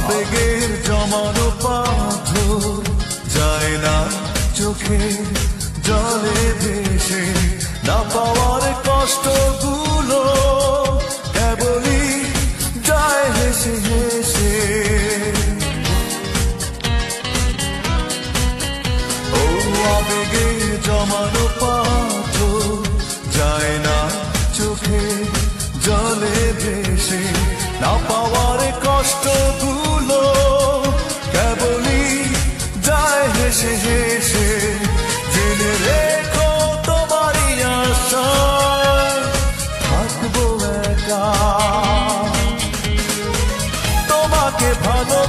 আবেগের জমানো পাথর যায় না চোখে জলে ভেসে, না পাওয়ার কষ্টগুলো কেবলই যায় হেসে হেসে। ও আবেগের জমানো পাথর যায় না চোখে জলে ভেসে, না পাওয়ার কষ্টগুলো কেবলই যায় হেসে হেসে। জেনে রেখো তোমারই আশায় থাকবো একা, তোমাকে ভালো